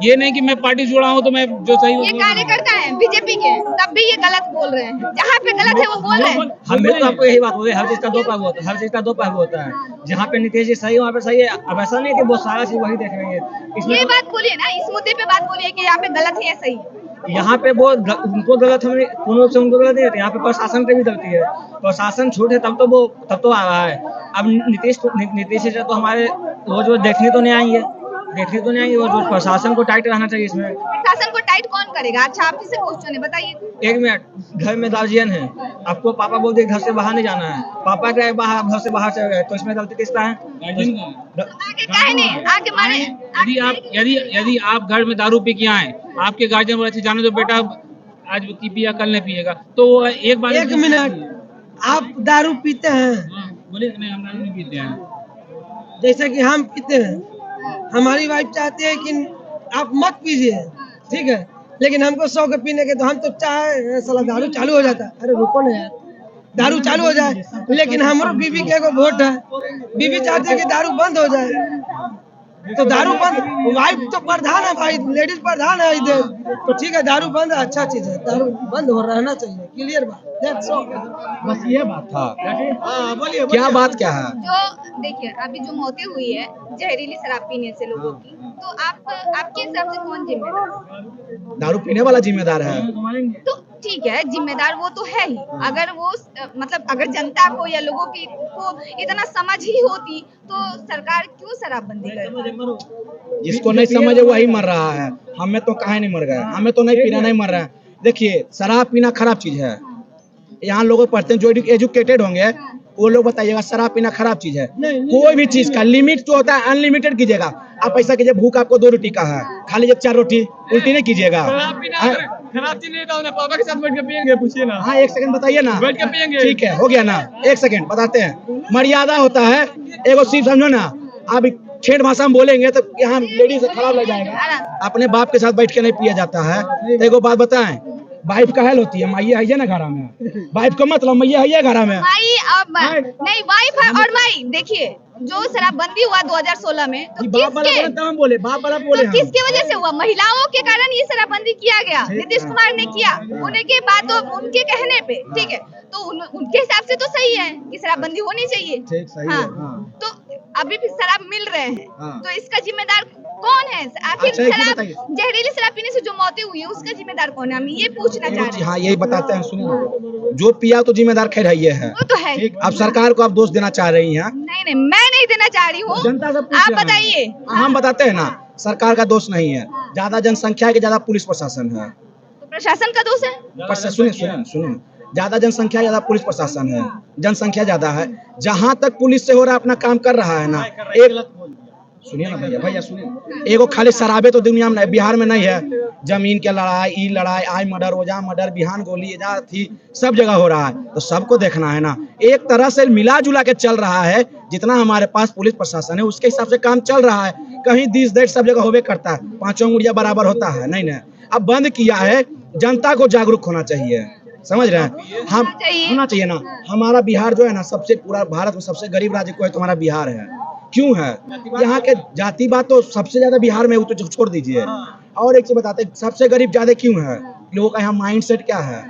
ये नहीं कि मैं पार्टी से जुड़ा हूँ तो मैं जो सही ये कार्यकर्ता है बीजेपी के, तब भी ये गलत बोल रहे हैं। जहाँ पे गलत है वो बोल रहे हैं। हमें तो आपको यही बात हो रही है, हर चीज का दो पहलू होता है। हर चीज का दो पहलू होता है। जहाँ पे नीतीश जी सही है वहाँ पे सही है। अब ऐसा नहीं है कि वो सारा चीज वही देख रहे हैं। ये बात बोलिए ना, इस मुद्दे पे बात बोलिए कि यहाँ पे गलत है या सही है। यहाँ पे वो उनको गलत है, पूर्ण रूप से उनको गलत नहीं है। यहाँ पे प्रशासन की भी गलती है। प्रशासन छूट है तब तो आ रहा है। अब नीतीश जी तो हमारे रोज देखने तो नहीं आएंगे। देखे तो नहीं आएंगे, वो प्रशासन को टाइट रहना चाहिए इसमें। प्रशासन को टाइट कौन करेगा? अच्छा आप किसे क्वेश्चन है बताइए। 1 मिनट, घर में गार्जियन है, आपको पापा बोलते घर से बाहर नहीं जाना है, पापा क्या बाहर घर से बाहर चले गए, तो इसमें गलती किसका है? गार्जियन का है। आगे काहे नहीं आगे माने यदि आप घर में दारू पी के आए, आपके गार्जियन बोले थे जाने दो बेटा आज की पिया कल नहीं पिएगा, तो वो एक बार 1 मिनट, आप दारू पीते हैं बोले नहीं हम दारू नहीं पीते हैं, जैसे कि हम पीते हैं, हमारी वाइफ चाहती है कि आप मत पीजिए, ठीक है, लेकिन हमको शौक है पीने के, तो हम तो चाहे साला दारू चालू हो जाता है। अरे रुको ना यार, दारू चालू हो जाए, लेकिन हमारे बीबी के एगो वोट है, बीबी चाहती है कि दारू बंद हो जाए, तो दारू बंद, वाइफ तो प्रधान है भाई, लेडीज प्रधान है इधर, तो ठीक है दारू बंद है, अच्छा चीज है, दारू बंद हो रहना चाहिए, क्लियर बात। बस ये बात था। बोलिए क्या बात क्या है? जो देखिए अभी जो मौतें हुई है जहरीली शराब पीने से लोगों की, तो आपके हिसाब से कौन जिम्मेदार? दारू पीने वाला जिम्मेदार है। तो ठीक है, जिम्मेदार वो तो है ही। अगर वो मतलब अगर जनता को या लोगों की को इतना समझ ही होती तो सरकार क्यों शराबबंदी करे? जिसको नहीं समझे वही मर रहा है, हमें तो काहे नहीं मर गए, हमें तो नहीं पीना नहीं मर रहा है। देखिए शराब पीना खराब चीज है, यहाँ लोग पढ़ते हैं जो एजुकेटेड होंगे वो लोग बताइएगा शराब पीना खराब चीज है। कोई भी चीज का लिमिट जो होता है अनलिमिटेड कीजिएगा। आप ऐसा कीजिए, भूख आपको 2 रोटी का है, खा लीजिए 4 रोटी, उल्टी नहीं कीजिएगा। खराब चीज नहीं था, उन्हें पापा के साथ बैठ के पियेंगे, पूछिए ना। हाँ 1 सेकंड बताइए ना, बैठ के पियेंगे। ठीक है हो गया ना, 1 सेकंड बताते हैं। मर्यादा होता है एगो, सिर्फ समझो ना, आप ठेठ भाषा में बोलेंगे तो यहाँ लेडीज खराब लग जाएगा। अपने बाप के साथ बैठ के नहीं पिया जाता है। तो एगो बात बताएं, वाइफ का हेल होती है, माई है ना घर में, वाइफ का मतलब मैया है घर में, माई अब नहीं वाइफ है। और माई देखिए जो शराबबंदी हुआ 2016 में, तो बाप वाला बोले तो किसकी वजह से हुआ? महिलाओं के कारण ये शराबबंदी किया गया, नीतीश कुमार ने किया, उनके बाद उनके कहने पे, ठीक है, तो उनके हिसाब से तो सही है कि शराबबंदी होनी चाहिए। हाँ, तो अभी भी शराब मिल रहे हैं, तो इसका जिम्मेदार कौन है? आखिर शराब जहरीली शराब पीने से जो मौतें हुई है उसका जिम्मेदार कौन है? हम ये पूछना चाह रहे हैं। हाँ यही बताते हैं, सुनिए, जो पिया तो जिम्मेदार खैर है, वो तो है। अब सरकार को आप दोष देना चाह रही हैं? नहीं मैं नहीं देना चाह रही हूँ, जनता से आप बताइए। हम बताते हैं ना, सरकार का दोष नहीं है, ज्यादा जनसंख्या के ज्यादा पुलिस प्रशासन है। तो प्रशासन का दोष है? सुनिए, ज्यादा जनसंख्या ज्यादा पुलिस प्रशासन है, जनसंख्या ज्यादा है, जहाँ तक पुलिस से हो रहा अपना काम कर रहा है ना। एक सुनिए ना भैया सुनिए, एगो खाली शराबे तो दुनिया में नहीं, बिहार में नहीं है, जमीन के लड़ाई, ई लड़ाई, आई मर्डर, ओजा मर्डर, बिहान गोली थी, सब जगह हो रहा है, तो सबको देखना है ना। एक तरह से मिला जुला के चल रहा है, जितना हमारे पास पुलिस प्रशासन है उसके हिसाब से काम चल रहा है। कहीं दिस दैट सब जगह होवे करता है, 5 उंगलियां बराबर होता है नहीं ना। अब बंद किया है, जनता को जागरूक होना चाहिए, समझ रहे हैं हम, होना चाहिए ना। हमारा बिहार जो है ना, सबसे पूरा भारत में सबसे गरीब राज्य को है तो हमारा बिहार है। क्यों है? यहाँ के जाति बात तो सबसे ज्यादा बिहार में, वो तो छोड़ दीजिए। और एक चीज बताते, सबसे गरीब ज्यादा क्यों है? लोगों का यहाँ माइंड सेट क्या है?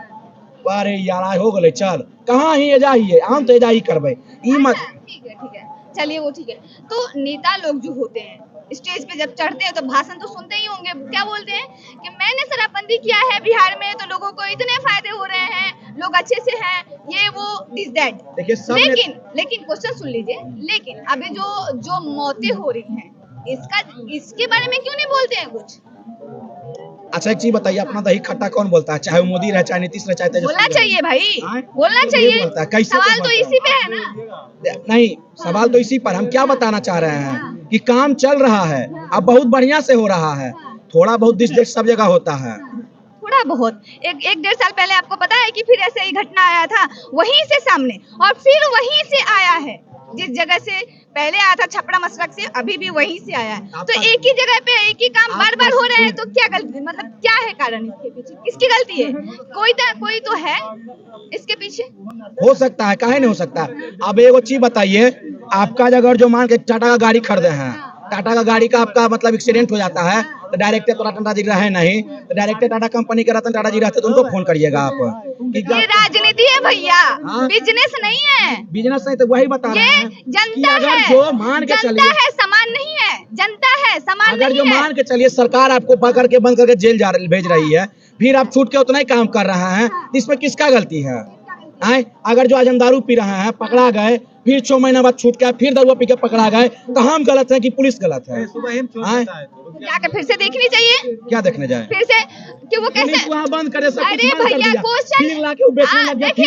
अरे यार हो गए, चल कहाँ ही एजा ही है, हम तो एजा ही करबे, ठीक है, चलिए वो ठीक है। तो नेता लोग जो होते हैं स्टेज पे जब चढ़ते हैं तो भाषण तो सुनते ही होंगे, क्या बोलते हैं कि मैंने शराबबंदी किया है बिहार में तो लोगों को इतने फायदे हो रहे हैं, लोग अच्छे से हैं, ये वो दिस दैट। लेकिन क्वेश्चन सुन लीजिए, लेकिन अभी जो मौतें हो रही हैं इसके बारे में क्यों नहीं बोलते हैं कुछ? अच्छा एक चीज बताइए, अपना दही खट्टा कौन बोलता है? चाहे वो मोदी रहे, चाहे नीतीश रहे, चाहे तेजस्वी बोलना चाहिए भाई, बोलना ये चाहिए। बोलता है, कैसे सवाल तो इसी पे है ना। नहीं, सवाल तो इसी पर। हम क्या बताना चाह रहे हैं कि काम चल रहा है, अब बहुत बढ़िया से हो रहा है, थोड़ा बहुत दिस दैट सब जगह होता है, थोड़ा बहुत। एक 1.5 साल पहले आपको पता है कि फिर ऐसे ही घटना आया था वहीं से सामने, और फिर वहीं से आया है, जिस जगह से पहले आया था छपरा मसरक से, अभी भी वहीं से आया है। तो एक ही जगह पे एक ही काम बार बार हो रहे हैं, तो क्या गलती, मतलब क्या है कारण इसके पीछे? किसकी गलती है? कोई तो है इसके पीछे। हो सकता है, काहे नहीं हो सकता। अब एगो चीज बताइए, आपका अगर जो मान के टाटा का गाड़ी खरीदे हैं, टाटा का गाड़ी का आपका मतलब एक्सीडेंट हो जाता है, तो डायरेक्टर तो रतन टाटा जी रहे नहीं, तो डायरेक्टर टाटा कंपनी के रतन टाटा जी रहते तो उनको फोन करिएगा आप। ये राजनीति है भैया, बिजनेस नहीं है। बिजनेस नहीं तो वही बता रहे हैं, जनता अगर है, जो मान के चलिए, जनता है, सामान नहीं है, जनता है, सामान अगर नहीं जो है। मान के चलिए सरकार आपको पकड़ के बंद करके जेल भेज रही है, फिर आप छूट के उतना ही काम कर रहे हैं, इसमें किसका गलती है? अगर जो आज हम दारू पी रहे हैं पकड़ा गए, फिर 6 महीना बाद छूट गया, फिर दरुआ पी के पकड़ा गए, तो हम गलत है कि पुलिस गलत है? जाकर फिर से देखनी चाहिए, क्या देखने जाए? फिर से कि वो कैसे बंद करे, सब अरे भैया क्वेश्चन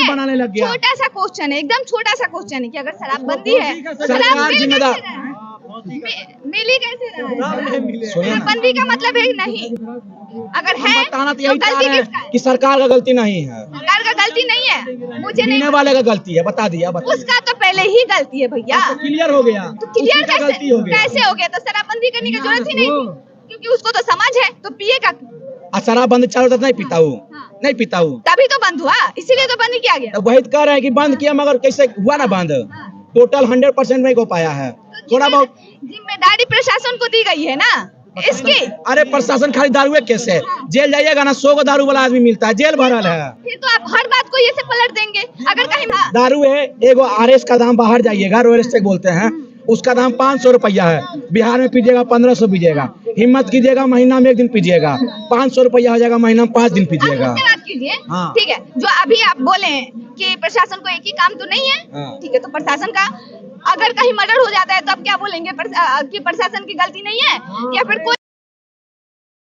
बनाने लग गया। छोटा सा क्वेश्चन है, एकदम छोटा सा क्वेश्चन है कि अगर शराबबंदी है तो शराब सरकार जिम्मेदार, मिली कैसे रहा है? शराबबंदी का मतलब है नहीं, अगर है तो गलती किसका है? कि सरकार का गलती नहीं है, सरकार का गलती नहीं है, मुझे नहीं, पीने वाले का गलती है, बता दिया। उसका तो पहले ही गलती है भैया, क्लियर हो गया, तो क्लियर उसका गलती हो गया। कैसे हो गया? तो शराबबंदी करने की जरूरत ही नहीं थी, क्योंकि उसको तो समझ है, तो पिएगा। शराब बंद चालू होता नहीं पीता हूँ, नहीं पीता हूँ, तभी तो बंद हुआ, इसीलिए तो बंद किया गया। वही कह रहे हैं कि बंद किया, मगर कैसे हुआ ना बंद? टोटल 100% नहीं हो पाया है, थोड़ा बहुत जिम्मेदारी प्रशासन को दी गई है ना इसकी। अरे प्रशासन खाली दारू कैसे? जेल जाइएगा ना, 100 दारू वाला आदमी मिलता है, जेल भरल है। फिर तो आप हर बात को ये से पलट देंगे अगर कहीं दारू है, एगो RS का दाम बाहर जाइएगा, रॉयल स्टेक बोलते हैं, उसका दाम 500 रुपया है, बिहार में पीजिएगा 1500 पीजिएगा, हिम्मत कीजिएगा महीना में 1 दिन पीजिएगा, 500 रुपया हो जाएगा, महीना में 5 दिन पीजिएगा। बात कीजिए, हाँ। ठीक है, जो अभी आप बोले हैं कि प्रशासन को एक ही काम तो नहीं है, हाँ। ठीक है, तो प्रशासन का अगर कहीं मर्डर हो जाता है तो आप क्या बोलेंगे कि प्रशासन की गलती नहीं है, या फिर कोई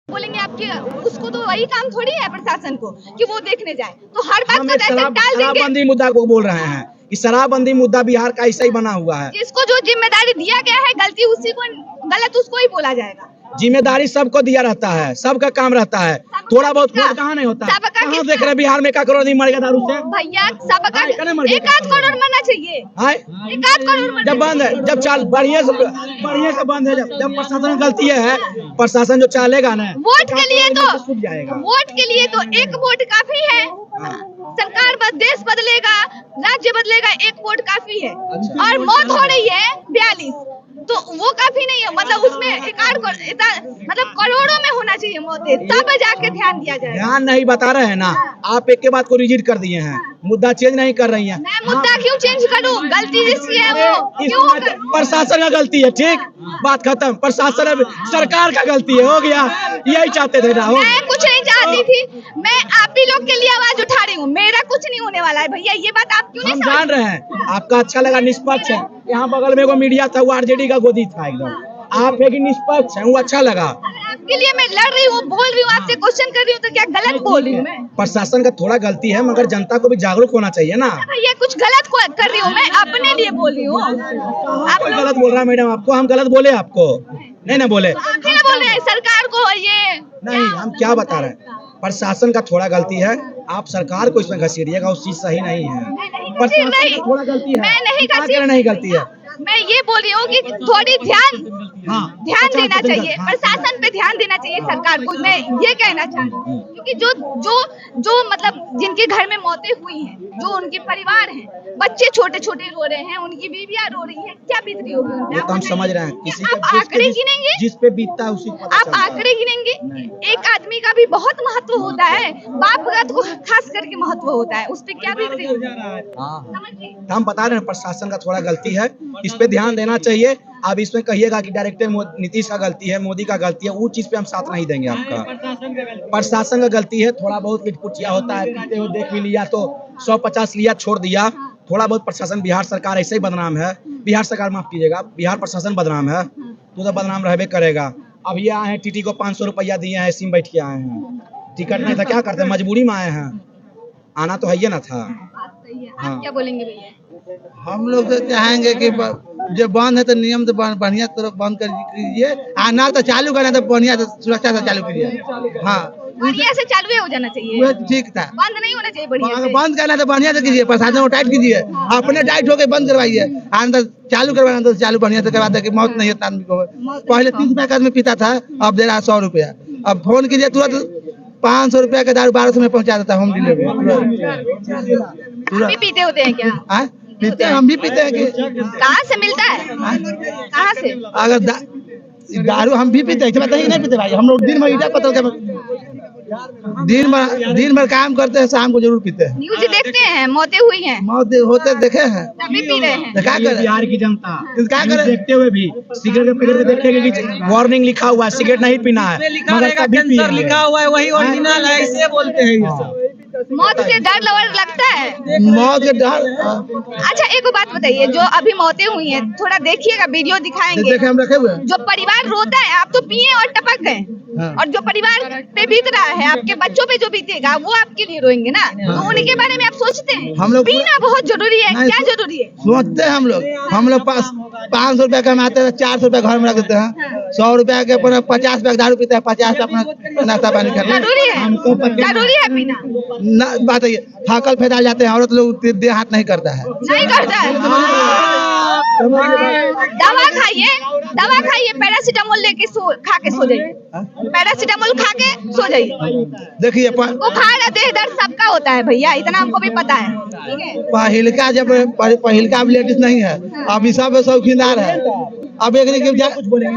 बोलेंगे आपकी, उसको तो वही काम थोड़ी है प्रशासन को कि वो देखने जाए, तो हर बात को ऐसे टाल देंगे। शराबबंदी मुद्दा को बोल रहे हैं कि शराबबंदी मुद्दा बिहार का ऐसा ही बना हुआ है, जिसको जो जिम्मेदारी दिया गया है गलती उसी को, गलत उसको ही बोला जाएगा। जिम्मेदारी सबको दिया रहता है, सबका काम रहता है, थोड़ा बहुत खोज कहाँ नहीं होता? कहाँ देख रहे बिहार में 1 करोड़ आदमी मर गया दारू से? भैया सबका 1 करोड़ मरना चाहिए, 1 करोड़ जब बंद है, जब चाल बढ़िया से बंद है, जब प्रशासन की गलती है, प्रशासन जो चालेगा ना, वोट के लिए तो छूट जाएगा। वोट के लिए तो 1 वोट काफी है, सरकार देश बदलेगा, राज्य बदलेगा, 1 वोट काफी है, और मौत हो रही है 42, तो वो काफी नहीं है, मतलब उसमें मतलब करोड़ों में होना चाहिए मौतें, तब जाके ध्यान दिया जाए। ध्यान नहीं बता रहे हैं ना आप, एक के बात को रिजेक्ट कर दिए हैं, मुद्दा चेंज नहीं कर रही हैं। मैं मुद्दा क्यों चेंज करूं? गलती जिसकी है वो क्यों? प्रशासन का गलती है, ठीक, बात खत्म। प्रशासन सरकार का गलती है, हो गया, यही चाहते थे ना? मैं कुछ नहीं चाहती थी, मैं आप ही लोग के लिए आवाज उठा रही हूँ, मेरा कुछ नहीं होने वाला है भैया, ये बात आप क्यों नहीं जान रहे हैं? आपका अच्छा लगा, निष्पक्ष है, यहाँ बगल में एगो मीडिया था, वो RJD का गोदी था एकदम, आप है कि निष्पक्ष है, वो अच्छा लगा। आपके लिए मैं लड़ रही हूँ, बोल रही हूँ, आपसे क्वेश्चन कर रही हूँ, तो क्या गलत बोल रही हूँ मैं? प्रशासन का थोड़ा गलती है, मगर जनता को भी जागरूक होना चाहिए ना। भैया कुछ गलत कर रही हूँ मैं, अपने लिए बोल रही हूँ। आप कोई गलत बोल रहा है मैडम? आपको हम गलत बोले? आपको नहीं ना बोले, क्या बोल रहे हैं सरकार को? ये नहीं, हम क्या बता रहे हैं, प्रशासन का थोड़ा गलती है, आप सरकार को इसमें घसीटिएगा, उस चीज सही नहीं है। प्रशासन का थोड़ा गलती है, नहीं गलती है, मैं ये बोल रही हूँ कि थोड़ी ध्यान देना चाहिए, प्रशासन पे ध्यान देना चाहिए सरकार को, मैं ये कहना चाह रही हूँ, क्योंकि जो मतलब जिनके घर में मौतें हुई हैं, जो उनके परिवार हैं, बच्चे छोटे छोटे रो रहे हैं, उनकी बीवियां रो रही हैं, क्या बीत रही होगी उन पे? तो हम समझ रहे हैं, किसी आप आंकड़े गिनेंगे, जिस पे बीतता है उसी को पता आप चलता है। आंकड़े गिनेंगे, एक आदमी का भी बहुत महत्व होता है, बाप का तो खास करके महत्व होता है, उस पे क्या बीत रही होगी? हम बता रहे हैं प्रशासन का थोड़ा गलती है, इस पे ध्यान देना चाहिए। अब इसमें कहिएगा कि डायरेक्टर नीतीश का गलती है, मोदी का गलती है, वो चीज पे हम साथ नहीं देंगे आपका। प्रशासन का गलती है, थोड़ा बहुत किटकुचिया होता है, पीते हुए देख भी लिया तो 150 लिया, छोड़ दिया, थोड़ा बहुत प्रशासन, बिहार सरकार ऐसे ही बदनाम है, बिहार सरकार माफ कीजिएगा, बिहार प्रशासन बदनाम है, तो बदनाम रहबे करेगा। अब ये आए हैं, टीटी को 500 रुपया दिए हैं, ऐसे में बैठ के आए हैं, टिकट नहीं था, क्या करते हैं, मजबूरी में आए हैं, आना तो है ही ना था। आप क्या बोलेंगे भैया? हम लोग तो चाहेंगे कि जो बंद है तो नियम तो बढ़िया तरह बंद कर कीजिए, आना तो चालू करना तो बढ़िया से सुरक्षा से चालू कीजिए। हाँ, बढ़िया से चालू हो जाना चाहिए, वो ठीक था, बंद नहीं होना चाहिए। बढ़िया अगर बंद करना तो बढ़िया से कीजिए, प्रशासन को टाइट कीजिए, अपने टाइट होकर बंद करवाइए, आना तो चालू करवाना तो चालू बढ़िया से करवा दे कि मौत नहीं होता आदमी को। पहले 30 रुपया का आदमी पीता था, अब दे रहा 100 रुपया, अब फोन कीजिए तुरंत 500 रुपया का दारू 1200 में पहुंचा देता है, होम डिलीवरी। भी पीते होते हैं क्या? पीते हैं, हम भी पीते हैं। कहाँ से मिलता है? कहाँ से? अगर दारू हम भी पीते हैं, नहीं पीते भाई, हम लोग दिन भर ईटा पत्थर दिन भर काम करते हैं, शाम को जरूर पीते हैं। न्यूज देखते हैं, मौतें हुई हैं, मौत होते देखे हैं, तभी पी रहे हैं। क्या करें बिहार की जनता क्या करें, देखते हुए भी सिगरेट के देखेंगे कि वार्निंग लिखा हुआ है, सिगरेट नहीं पीना है, मगर कैंसर लिखा हुआ है, वही ओरिजिनल है, इससे बोलते हैं ये सब। मौत से डर लगता है? मौत के डर अच्छा एक बात बताइए, जो अभी मौतें हुई हैं थोड़ा देखिएगा, वीडियो दिखाएंगे। देखे हम रखे हुए हैं। जो परिवार रोता है, आप तो पिए और टपक गए, और जो परिवार पे बीत रहा है, आपके बच्चों पे जो बीतेगा वो आपके लिए रोएंगे ना, तो उनके बारे में आप सोचते हैं? हम लोग पीना बहुत जरूरी है, क्या जरूरी है? सोचते हैं हम लोग पास 500 रुपया कमाते हैं, 400 रुपया घर में रख देते हैं, 100 रुपया के 50 रुपया दारू पीते हैं, 50 अपना नाश्ता पानी करते हैं। जरूरी है, जरूरी है पीना। बात है थाकल फेदाल जाते हैं, औरत लोग देह हाथ नहीं करता है। नहीं करता है। दवा खाइए, पैरासीटामोल लेके खा के सो जाइए, पैरासीटामोल खा के सो जाइए। देखिए बुखार देह दर्द सबका होता है भैया, इतना हमको भी पता है, ठीक है? पहिलका जब पहिलका लेडीज नहीं है, अभी सब शौकीनदार है। अब एक कुछ बोलिए।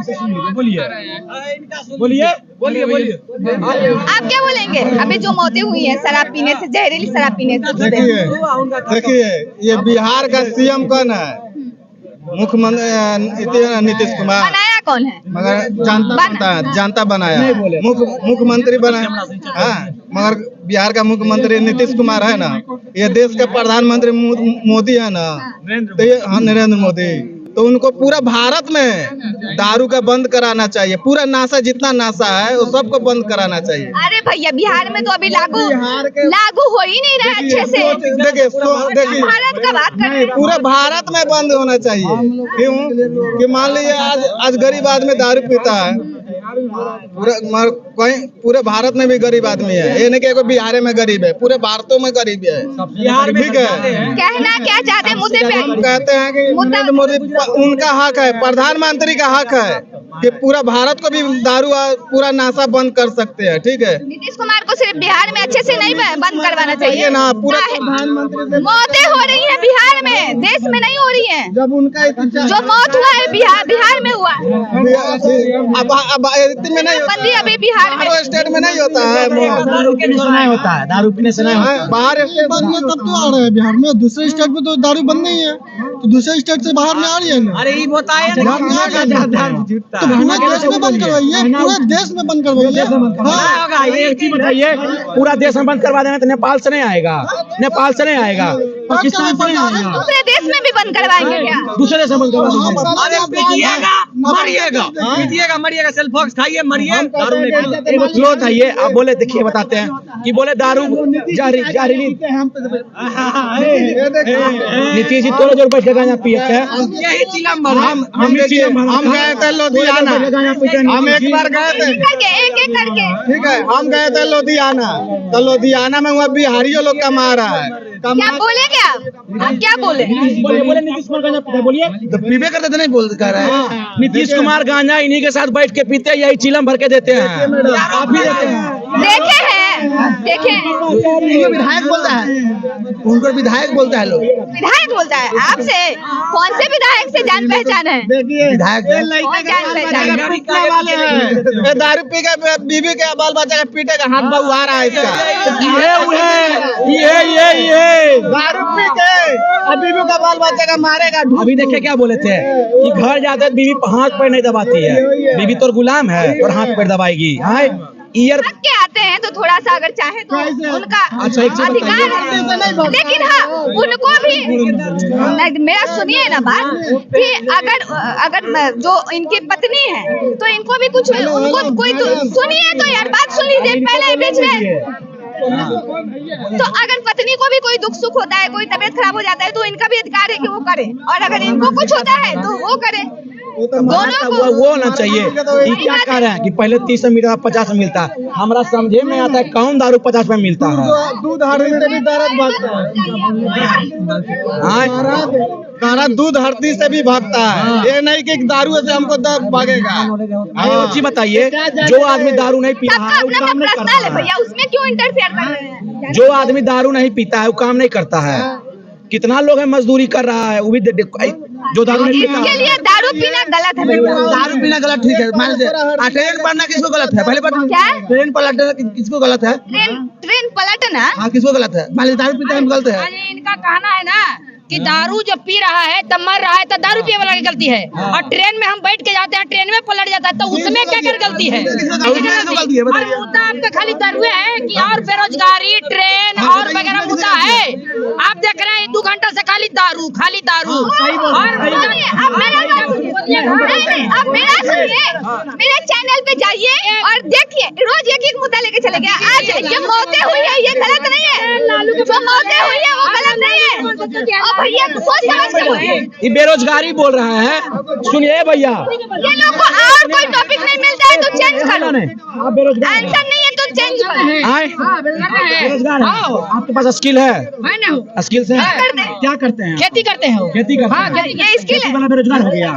आप क्या बोलेंगे? अभी जो मौतें हुई हैं शराब पीने से, जहरीली शराब पीने से। देखिए ये बिहार का सीएम कौन है? मुख्यमंत्री नीतीश कुमार। बनाया कौन है? मगर जनता बनाया, मुख्यमंत्री बनाया। हाँ, मगर बिहार का मुख्यमंत्री नीतीश कुमार है ना, ये देश का प्रधानमंत्री मोदी है ना, तो ये नरेंद्र मोदी, तो उनको पूरा भारत में दारू का बंद कराना चाहिए। पूरा नाशा, जितना नाशा है वो सबको बंद कराना चाहिए। अरे भैया बिहार में तो अभी लागू हो ही नहीं रहा अच्छे से। देखिए भारत का बात कर रहे हैं। पूरे भारत में बंद होना चाहिए। क्यों कि मान लीजिए आज गरीब आदमी दारू पीता है, पूरे भारत में भी गरीब आदमी है, ये नहीं कि बिहार में गरीब है, पूरे भारतों में गरीब है। ठीक है, कहना क्या चाहते हैं मुद्दे पे? कहते हैं कि नरेंद्र मोदी, उनका हक है, प्रधानमंत्री का हक है कि पूरा भारत को भी दारू पूरा नाशा बंद कर सकते हैं। ठीक है, नीतीश कुमार को सिर्फ बिहार में अच्छे से नहीं बंद करवाना चाहिए ना, पूरा प्रधानमंत्री। मौतें हो रही है बिहार में, देश में नहीं हो रही है। जब उनका जो मौत हुआ है बिहार में हुआ, अब में नहीं बंदी अभी बिहार में, स्टेट में नहीं होता है। दारू पीने से नहीं होता है, दारू पीने से नहीं होता है। बाहर स्टेट बंद में तब तो आ रहा है बिहार में, दूसरे स्टेट में तो दारू बंद नहीं है, तो दूसरे स्टेट से बाहर में आ रही है ना। अरे ये बताया तो पूरे देश में बंद करवाइए, पूरे देश में बंद करवाइए। एक चीज बताइए, पूरा देश में बंद करवा देना तो नेपाल से नहीं आएगा, नेपाल से नहीं आएगा, पाकिस्तान से नहीं आएगा, दूसरे देश में भी बंद करवाएंगे क्या? दूसरे देश में बंद करवा देंगे। अरे पीजिएगा मरिएगा, सेल्फॉक्स खाइए मरिए, दारू नहीं पीना। एक फ्लो था ये, आप बोले, देखिए बताते हैं कि बोले दारू जहरीली। नीतीश जी थोड़ा जोर बैठे गांजा पिए थे, यही चिलम हम गए थे लुधियाना, हम एक बार गए थे, एक करके ठीक है, हम गए थे लुधियाना, तो लुधियाना में वहाँ बिहारियों लोग कमा रहा है। क्या बोले? क्या आप क्या बोले? बोले नीतीश कुमार गांजा पीते, बोलिए। तो पीबे करते थे, नहीं बोल कर रहे हैं। नीतीश कुमार गांजा इन्हीं के साथ बैठ के पीते, यही चिलम भर के देते हैं, आप भी देते हैं। देखे विधायक बोलता है, उनको विधायक बोलता है, लोग विधायक बोलता है। आपसे कौन से विधायक से जान पहचान है? विधायक कौन जान पहचान है? दारू पी के बीबी के बाल बच्चा का पीटेगा, हाथ बहुआ रहा है इसका। ये दारू पी के बीबी का बाल बच्चा का मारेगा। अभी देखे क्या बोले थे कि घर जाते बीबी हाथ पैर नहीं दबाती है, बीबी तो गुलाम है और हाथ पैर दबाएगी। ईयर के आते हैं तो थोड़ा सा अगर चाहे तो उनका अधिकार है, लेकिन हाँ उनको भी मेरा सुनिए ना बात कि अगर जो इनकी पत्नी है तो इनको भी कुछ, उनको कोई सुनिए तो यार बात सुन लीजिए, पहले बीच में। तो अगर पत्नी को भी कोई दुख सुख होता है, कोई तबीयत खराब हो जाता है, तो इनका भी अधिकार है कि वो करे, और अगर इनको कुछ होता है तो वो करे। दोनों को वो होना चाहिए। ये क्या कह रहे हैं कि पहले 30 में मिलता, 50 में मिलता है, हमारा समझे में आता है कौन दारू 50 में मिलता है। दूध हरदी से भी दर्द भागता है, दूध हरदी से भी भागता है। ये नहीं कि दारू से हमको दर्द भागेगा। अच्छी बताइए, जो आदमी दारू नहीं पीता है वो काम नहीं करता है भैया, उसमें क्यों इंटरफेयर कर रहे हैं? जो आदमी दारू नहीं पीता है वो काम नहीं करता है। कितना लोग है मजदूरी कर रहा है, वो भी जो दारू नहीं पीता। इसके लिए दारू पीना गलत है भैया। दारू पीना गलत, ठीक है, मान लीजिए ट्रेन पलटना किसको गलत है? पहले बात, क्या ट्रेन पलटना किसको गलत है? ट्रेन पलटना? हाँ, किसको गलत है? मान लीजिए दारू पीते हैं गलत है। इनका कहना है ना कि दारू जो पी रहा है तब मर रहा है तो दारू पिए वाला की गलती है, और ट्रेन में हम बैठ के जाते हैं ट्रेन में पलट जाता है तो उसमें क्या कर गलती है? और मुद्दा आपका खाली दारू है कि और बेरोजगारी, ट्रेन और वगैरह मुद्दा है। आप देख रहे हैं 2 घंटा से खाली दारू और अब मेरा सुनिए, मेरे चैनल पे जाइए और देखिए, रोज एक मुद्दा लेके चले गए। आज ये मौतें हुई है, ये गलत नहीं है, जो मौतें हुई है वो गलत नहीं है। और भैया सोच समझ के बोलिए, ये बेरोजगारी बोल रहा है। सुनिए भैया, ये लोग को और कोई टॉपिक नहीं मिलता है तो चेंज करो, आप बेरोजगार आंसर नहीं है तो चेंज करो। बेरोजगार है, आपके पास स्किल है? स्किल से क्या करते हैं? खेती करते हैं, खेती करते हैं। ये स्किल है। वाला बेरोजगार हो गया।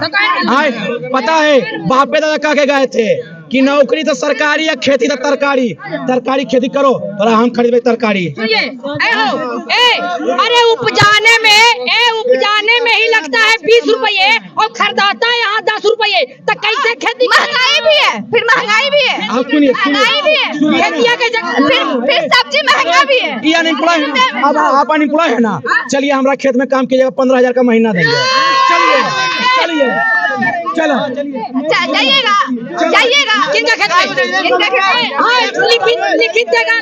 पता है बापे दादा कह के गए थे कि नौकरी तो सरकारी या खेती तो तरकारी खेती करो, थोड़ा हम खरीदे तरकारी। अरे उपजाने में ही लगता है 20 रुपये और खरीदाता है यहाँ 10 रुपये, तो कैसे खेती? महंगाई भी है, फिर महंगाई भी है, आप सुनिए, महंगाई भी है, खेतिया के जगह फिर सब्जी महंगा भी है। ये अनएम्प्लॉय है, अब आप अनएम्प्लॉय है ना, चलिए हमारा खेत में काम कीजिएगा, 15,000 का महीना देंगे। चलिए चलो जाइएगा किनका खेत में? लिखित देगा,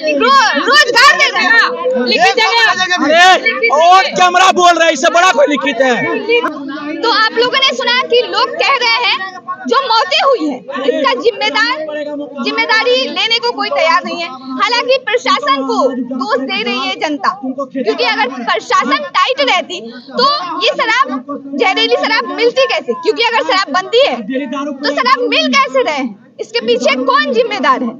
रोजगार दे देगा, लिखित देगा। अरे और कैमरा बोल रहा है, इससे बड़ा कोई लिखित है? तो आप लोगों ने सुना कि लोग कह रहे हैं जो मौतें हुई है इसका जिम्मेदारी लेने को कोई तैयार नहीं है। हालांकि प्रशासन को दोष दे रही है जनता, क्योंकि अगर प्रशासन टाइट रहती तो ये जहरीली शराब मिलती कैसे? क्योंकि अगर शराब बनती है तो शराब मिल कैसे रहे? इसके पीछे कौन जिम्मेदार है?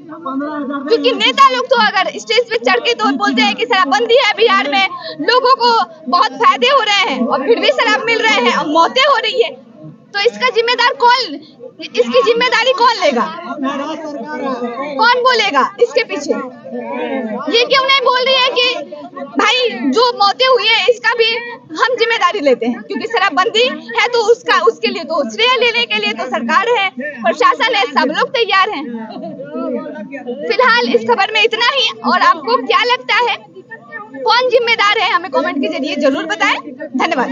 क्योंकि नेता लोग तो अगर स्टेज पे चढ़ के तो बोलते हैं कि शराबबंदी है बिहार में, लोगों को बहुत फायदे हो रहे हैं, और फिर भी शराब मिल रहे हैं और मौतें हो रही है, तो इसका जिम्मेदार कौन? इसकी जिम्मेदारी कौन लेगा? कौन बोलेगा इसके पीछे? ये क्यों नहीं बोल रही है कि भाई जो मौतें हुई है इसका भी हम जिम्मेदारी लेते हैं? क्योंकि शराबबंदी है तो उसके लिए तो श्रेय लेने के लिए तो सरकार है, प्रशासन है, सब लोग तैयार हैं। फिलहाल इस खबर में इतना ही, और आपको क्या लगता है कौन जिम्मेदार है हमें कमेंट के जरिए जरूर बताएं। धन्यवाद।